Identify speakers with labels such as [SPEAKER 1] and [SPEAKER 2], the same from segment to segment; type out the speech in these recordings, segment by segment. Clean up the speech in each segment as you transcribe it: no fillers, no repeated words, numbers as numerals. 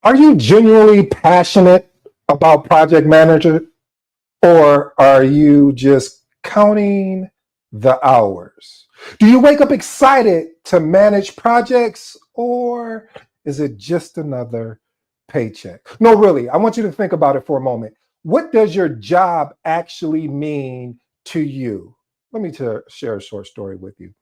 [SPEAKER 1] Are you genuinely passionate about project manager, or are you just counting the hours? Do you wake up excited to manage projects, or is it just another paycheck? No, really, I want you to think about it for a moment. What does your job actually mean to you? Let me share a short story with you.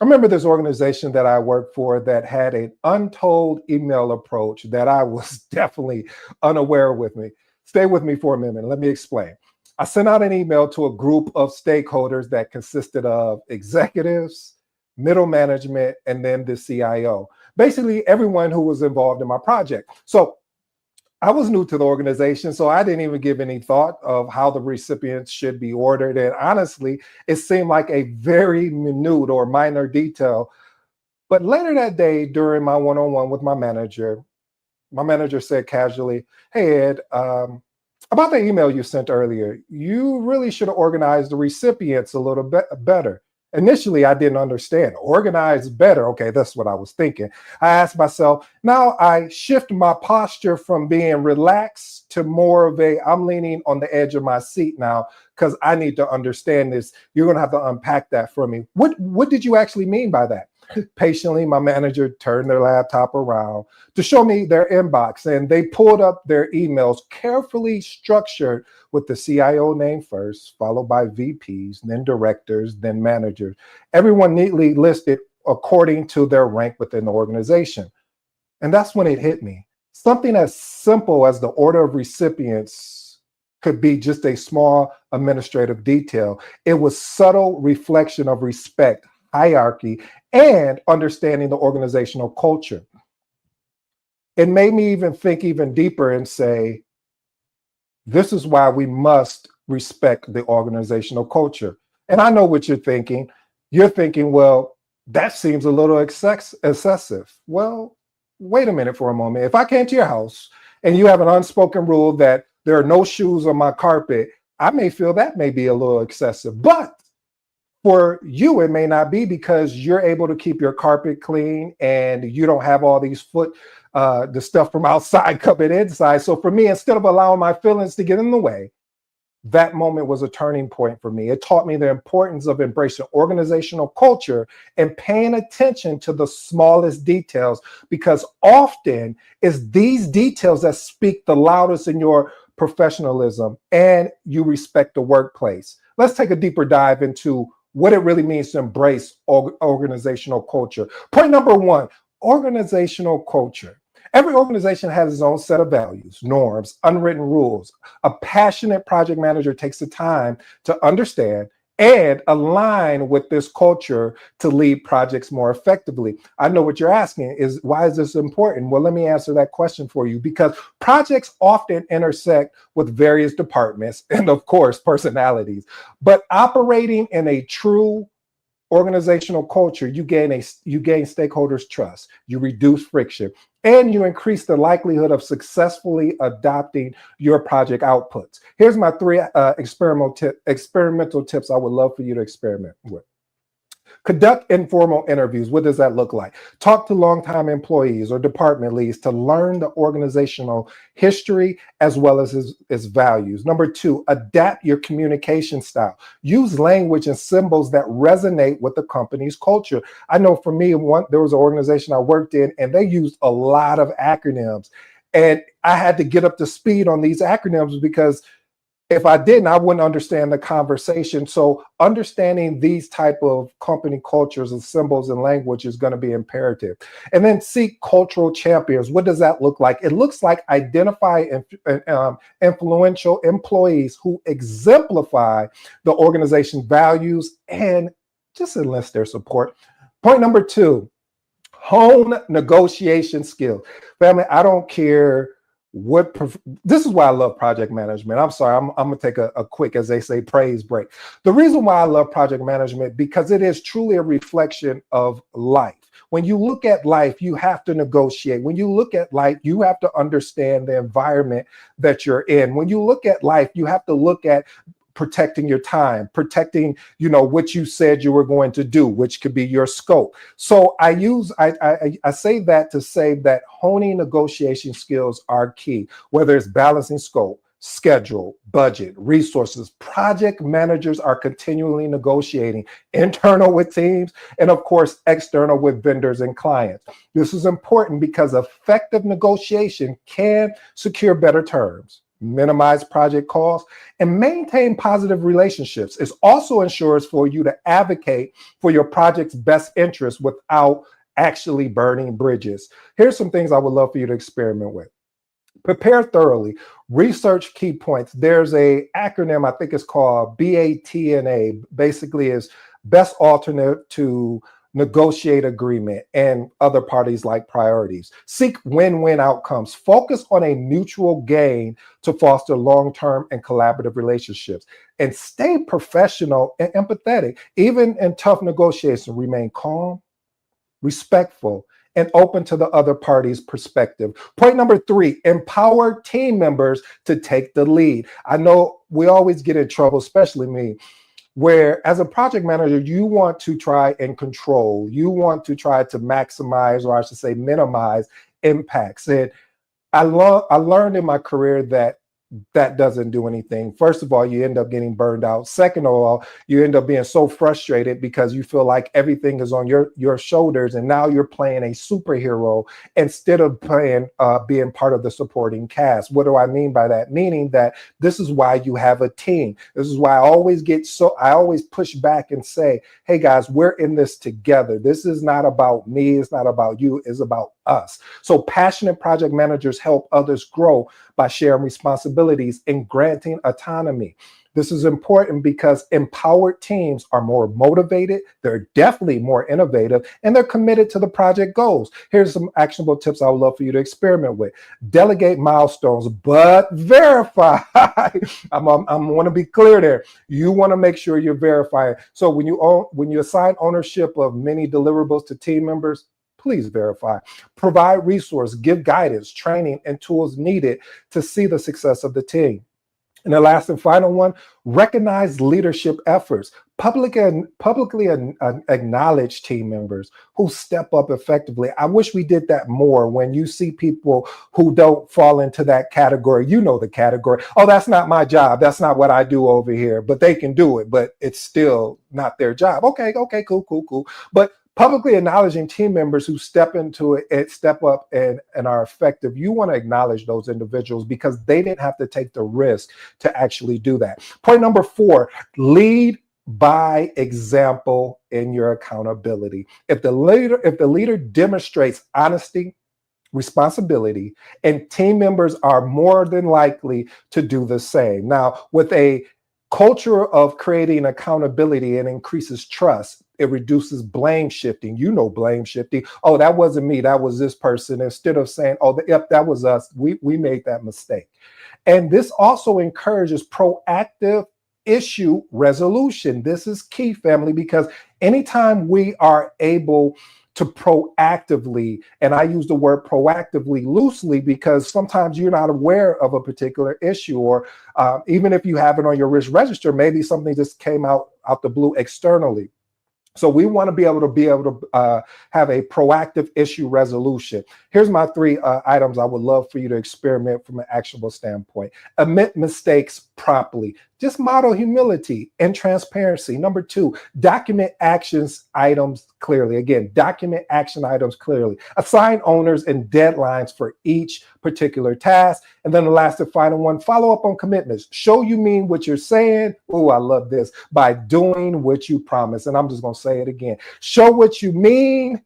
[SPEAKER 1] I remember this organization that I worked for that had an untold email approach that I was definitely unaware with me. Stay with me for a minute. Let me explain. I sent out an email to a group of stakeholders that consisted of executives, middle management, and then the CIO. Basically, everyone who was involved in my project. So I was new to the organization, so I didn't even give any thought of how the recipients should be ordered. And honestly, it seemed like a very minute or minor detail. But later that day, during my one-on-one with my manager said casually, "Hey, Ed, about the email you sent earlier, you really should have organized the recipients a little bit better." Initially, I didn't understand. Organize better. Okay, that's what I was thinking. I asked myself, now I shift my posture from being relaxed to more of I'm leaning on the edge of my seat now because I need to understand this. You're going to have to unpack that for me. What did you actually mean by that? Patiently, my manager turned their laptop around to show me their inbox, and they pulled up their emails, carefully structured with the CIO name first, followed by VPs, then directors, then managers. Everyone neatly listed according to their rank within the organization. And that's when it hit me. Something as simple as the order of recipients could be just a small administrative detail. It was subtle reflection of respect, hierarchy, and understanding the organizational culture. It made me even think even deeper and say, this is why we must respect the organizational culture. And I know what you're thinking. You're thinking, well, that seems a little excessive. Well, wait a minute for a moment. If I came to your house and you have an unspoken rule that there are no shoes on my carpet, I may feel that may be a little excessive. But for you, it may not be, because you're able to keep your carpet clean and you don't have all these the stuff from outside coming inside. So for me, instead of allowing my feelings to get in the way, that moment was a turning point for me. It taught me the importance of embracing organizational culture and paying attention to the smallest details, because often it's these details that speak the loudest in your professionalism and you respect the workplace. Let's take a deeper dive into what it really means to embrace organizational culture. Point number one, organizational culture. Every organization has its own set of values, norms, unwritten rules. A passionate project manager takes the time to understand and align with this culture to lead projects more effectively. I know what you're asking is, why is this important? Well, let me answer that question for you, because projects often intersect with various departments and, of course, personalities. But operating in a true organizational culture, you gain stakeholders' trust, you reduce friction, and you increase the likelihood of successfully adopting your project outputs. Here's my three experimental tips I would love for you to experiment with. Conduct informal interviews. What does that look like? Talk to longtime employees or department leads to learn the organizational history as well as its values. Number two, adapt your communication style. Use language and symbols that resonate with the company's culture. I know for me, there was an organization I worked in, and they used a lot of acronyms. And I had to get up to speed on these acronyms, because if I didn't, I wouldn't understand the conversation. So understanding these type of company cultures and symbols and language is going to be imperative. And then seek cultural champions. What does that look like? It looks like identify influential employees who exemplify the organization's values and just enlist their support. Point number two, hone negotiation skills. Family, I don't care this is why I love project management. I'm sorry, I'm gonna take a quick, as they say, praise break. The reason why I love project management, because it is truly a reflection of life. When you look at life, you have to negotiate. When you look at life, you have to understand the environment that you're in. When you look at life, you have to look at protecting your time, protecting, what you said you were going to do, which could be your scope. So I say that to say that honing negotiation skills are key, whether it's balancing scope, schedule, budget, resources. Project managers are continually negotiating internal with teams and, of course, external with vendors and clients. This is important because effective negotiation can secure better terms, minimize project costs, and maintain positive relationships. It also ensures for you to advocate for your project's best interests without actually burning bridges. Here's some things I would love for you to experiment with. Prepare thoroughly. Research key points. There's a acronym, I think it's called BATNA, basically is best alternate to negotiate agreement and other parties like priorities. Seek win-win outcomes. Focus on a mutual gain to foster long-term and collaborative relationships. And stay professional and empathetic. Even in tough negotiations, remain calm, respectful, and open to the other party's perspective. Point number 3, empower team members to take the lead. I know we always get in trouble, especially me, where as a project manager, you want to try and control, you want to try to maximize, or I should say minimize impacts. And I learned in my career that doesn't do anything. First of all, you end up getting burned out. Second of all, you end up being so frustrated because you feel like everything is on your shoulders, and now you're playing a superhero instead of being part of the supporting cast. What do I mean by that? Meaning that this is why you have a team. This is why I always push back and say, hey guys, we're in this together. This is not about me. It's not about you. It's about us. So passionate project managers help others grow by sharing responsibilities and granting autonomy. This is important because empowered teams are more motivated, they're definitely more innovative, and they're committed to the project goals. Here's some actionable tips I would love for you to experiment with. Delegate milestones, but verify. I want to be clear there. You want to make sure you're verifying. So when you assign ownership of many deliverables to team members, please verify. Provide resource, give guidance, training, and tools needed to see the success of the team. And the last and final one, recognize leadership efforts. Publicly acknowledge team members who step up effectively. I wish we did that more. When you see people who don't fall into that category, you know the category. Oh, that's not my job. That's not what I do over here. But they can do it, but it's still not their job. Okay, cool. But publicly acknowledging team members who step into it and step up and are effective, you want to acknowledge those individuals because they didn't have to take the risk to actually do that. Point number 4, lead by example in your accountability. If the leader demonstrates honesty, responsibility, and team members are more than likely to do the same. Now, with a culture of creating accountability and increases trust, it reduces blame shifting. You know, blame shifting. Oh, that wasn't me. That was this person. Instead of saying, oh, yep, that was us. We made that mistake. And this also encourages proactive issue resolution. This is key, family, because anytime we are able to proactively, and I use the word proactively loosely because sometimes you're not aware of a particular issue, or even if you have it on your risk register, maybe something just came out the blue externally. So we want to be able to have a proactive issue resolution. Here's my 3 items I would love for you to experiment from an actionable standpoint. Admit mistakes promptly. Just model humility and transparency. Number 2, document actions items clearly. Again, document action items clearly. Assign owners and deadlines for each particular task. And then the last and final one, follow up on commitments. Show you mean what you're saying. Oh, I love this. By doing what you promise. And I'm just going to say it again. Show what you mean.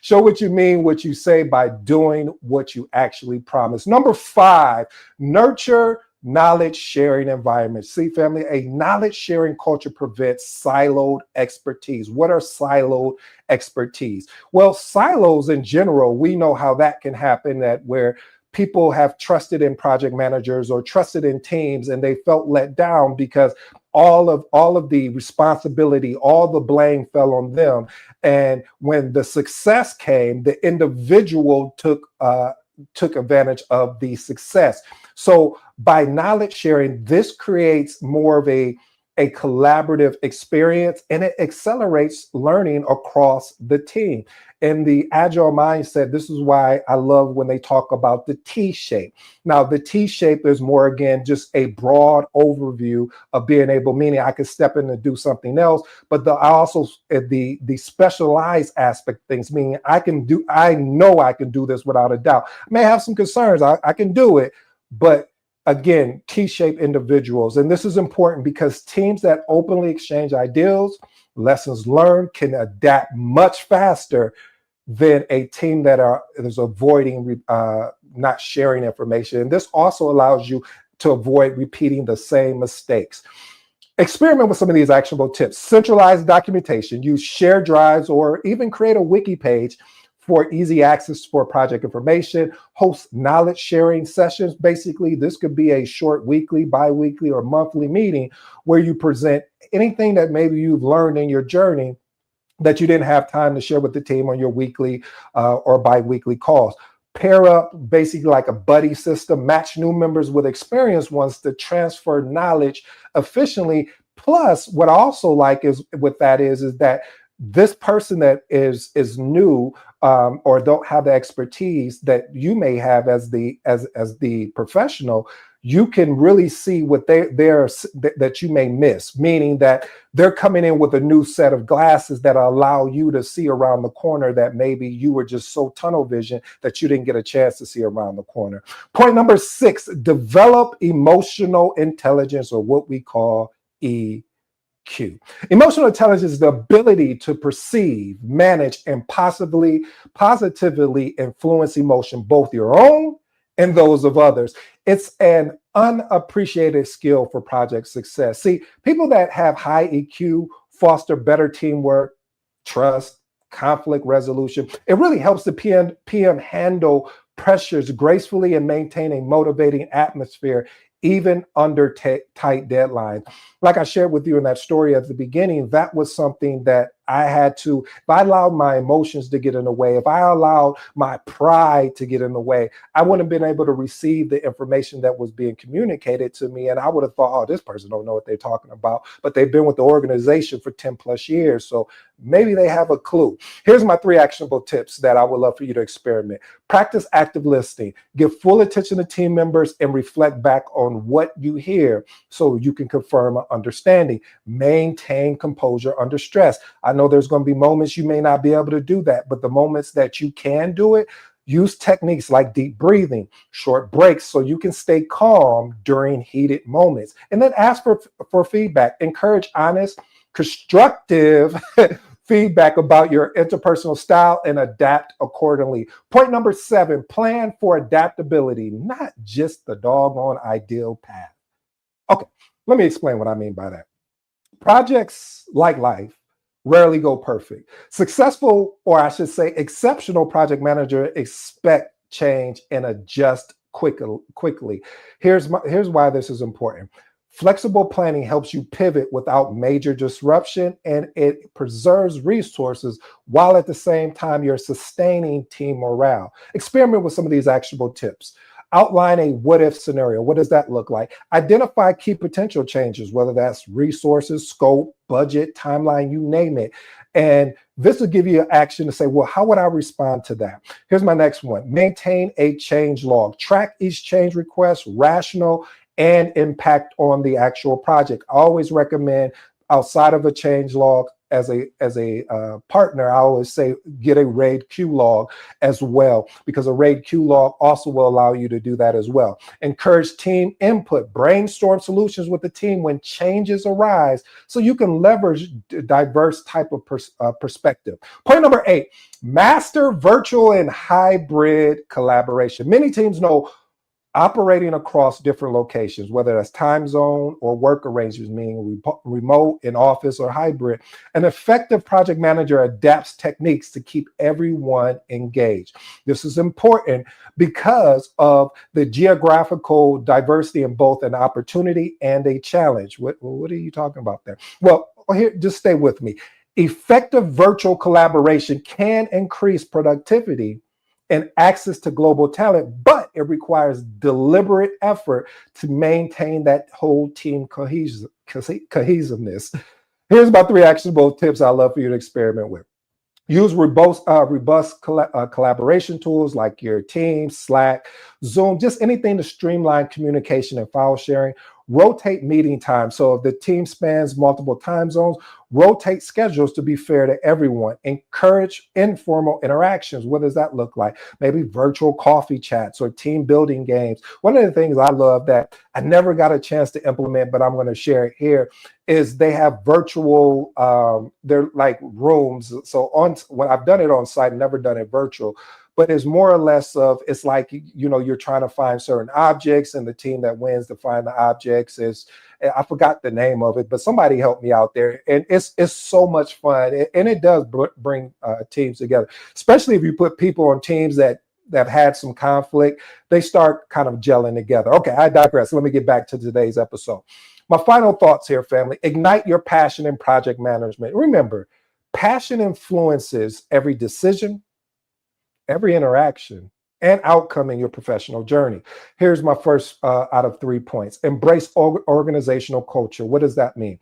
[SPEAKER 1] Show what you mean, what you say by doing what you actually promise. Number 5, nurture knowledge sharing environment. See, family, a knowledge sharing culture prevents siloed expertise. What are siloed expertise? Well, silos in general, we know how that can happen, that where people have trusted in project managers or trusted in teams and they felt let down because all of the responsibility, all the blame fell on them. And when the success came, the individual took took advantage of the success. So by knowledge sharing, this creates more of a collaborative experience, and it accelerates learning across the team. In the agile mindset, this is why I love when they talk about the T shape. Now, the T shape is more, again, just a broad overview of being able, meaning I could step in and do something else, but I also, the specialized aspect of things, meaning I know I can do this without a doubt. I may have some concerns, I can do it, but again, T-shaped individuals. And this is important because teams that openly exchange ideals, lessons learned, can adapt much faster than a team that is avoiding not sharing information. And this also allows you to avoid repeating the same mistakes. Experiment with some of these actionable tips. Centralize documentation, use shared drives, or even create a wiki page for easy access for project information. Host knowledge sharing sessions. Basically, this could be a short weekly, bi-weekly, or monthly meeting where you present anything that maybe you've learned in your journey that you didn't have time to share with the team on your weekly or bi-weekly calls. Pair up basically like a buddy system, match new members with experienced ones to transfer knowledge efficiently. Plus, what I also like is with that is that this person that is new or don't have the expertise that you may have as the professional, you can really see what that you may miss, meaning that they're coming in with a new set of glasses that allow you to see around the corner that maybe you were just so tunnel vision that you didn't get a chance to see around the corner. Point number 6, develop emotional intelligence, or what we call EQ. Emotional intelligence is the ability to perceive, manage, and positively influence emotion, both your own and those of others. It's an unappreciated skill for project success. See, people that have high EQ foster better teamwork, trust, conflict resolution. It really helps the PM handle pressures gracefully and maintain a motivating atmosphere even under tight deadlines. Like I shared with you in that story at the beginning, that was something that I had to, if I allowed my emotions to get in the way, if I allowed my pride to get in the way, I wouldn't have been able to receive the information that was being communicated to me. And I would have thought, oh, this person don't know what they're talking about, but they've been with the organization for 10 plus years. So maybe they have a clue. Here's my 3 actionable tips that I would love for you to experiment. Practice active listening. Give full attention to team members and reflect back on what you hear so you can confirm an understanding. Maintain composure under stress. I know there's going to be moments you may not be able to do that, but the moments that you can do it, use techniques like deep breathing, short breaks so you can stay calm during heated moments. And then ask for feedback. Encourage honest, constructive feedback about your interpersonal style and adapt accordingly. Point number 7, plan for adaptability, not just the doggone ideal path. Okay, let me explain what I mean by that. Projects, like life, rarely go perfect. Successful, or I should say exceptional project manager expect change and adjust quickly. Here's why this is important. Flexible planning helps you pivot without major disruption, and it preserves resources while at the same time you're sustaining team morale. Experiment with some of these actionable tips. Outline a what if scenario. What does that look like? Identify key potential changes, whether that's resources, scope, budget, timeline, you name it. And this will give you an action to say, well, how would I respond to that? Here's my next one. Maintain a change log. Track each change request, rational, and impact on the actual project. I always recommend, outside of a change log, as a partner, I always say get a RAID Q log as well, because a RAID Q log also will allow you to do that as well. Encourage team input. Brainstorm solutions with the team when changes arise so you can leverage diverse type of perspective. Point number 8, master virtual and hybrid collaboration. Many teams know operating across different locations, whether that's time zone or work arrangements, meaning remote, in office, or hybrid. An effective project manager adapts techniques to keep everyone engaged. This is important because of the geographical diversity in both an opportunity and a challenge. What are you talking about there? Well, here, just stay with me. Effective virtual collaboration can increase productivity and access to global talent, but it requires deliberate effort to maintain that whole team cohesiveness. Here's my 3 actionable tips I love for you to experiment with. Use robust collaboration tools like your Teams, Slack, Zoom, just anything to streamline communication and file sharing. Rotate meeting time. So if the team spans multiple time zones, rotate schedules to be fair to everyone. Encourage informal interactions. What does that look like? Maybe virtual coffee chats or team building games. One of the things I love that I never got a chance to implement, but I'm going to share it here, is they have virtual, they're like rooms. So when I've done it on site, never done it virtual, but it's more or less of, it's like, you're trying to find certain objects, and the team that wins to find the objects is, I forgot the name of it, but somebody helped me out there. And it's so much fun. And it does bring teams together, especially if you put people on teams that had some conflict, they start kind of gelling together. Okay, I digress. Let me get back to today's episode. My final thoughts here, family. Ignite your passion in project management. Remember, passion influences every decision, every interaction, and outcome in your professional journey. Here's my first out of 3 points. Embrace organizational culture. What does that mean?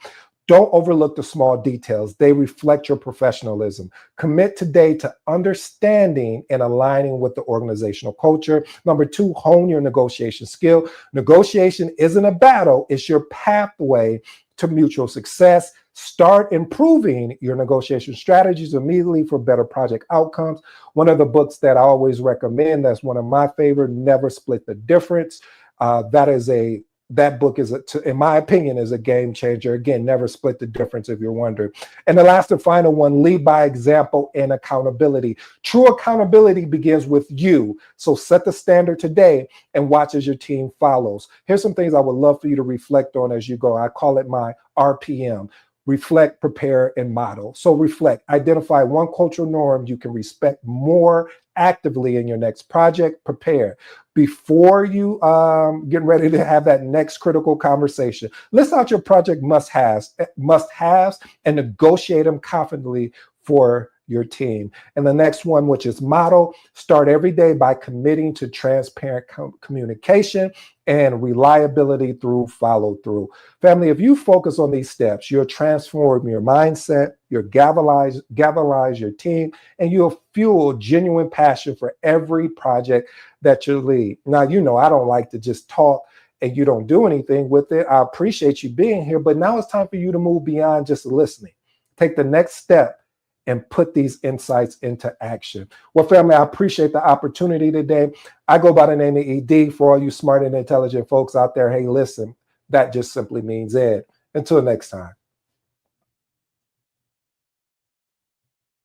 [SPEAKER 1] Don't overlook the small details. They reflect your professionalism. Commit today to understanding and aligning with the organizational culture. Number 2, hone your negotiation skill. Negotiation isn't a battle. It's your pathway to mutual success. Start improving your negotiation strategies immediately for better project outcomes. One of the books that I always recommend, that's one of my favorite, Never Split the Difference. That book is, in my opinion, is a game changer. Again, never split the difference if you're wondering. And the last and final one, lead by example and accountability. True accountability begins with you. So set the standard today and watch as your team follows. Here's some things I would love for you to reflect on as you go. I call it my RPM. Reflect, prepare, and model. So reflect, identify one cultural norm you can respect more actively in your next project. Prepare. Before you get ready to have that next critical conversation, list out your project must-haves, and negotiate them confidently for your team. And the next one, which is model, start every day by committing to transparent communication and reliability through follow through. Family, if you focus on these steps, you'll transform your mindset, you'll galvanize your team, and you'll fuel genuine passion for every project that you lead. Now, I don't like to just talk and you don't do anything with it. I appreciate you being here, but now it's time for you to move beyond just listening. Take the next step and put these insights into action. Well, family, I appreciate the opportunity today. I go by the name of ED. For all you smart and intelligent folks out there, hey, listen, that just simply means Ed. Until next time.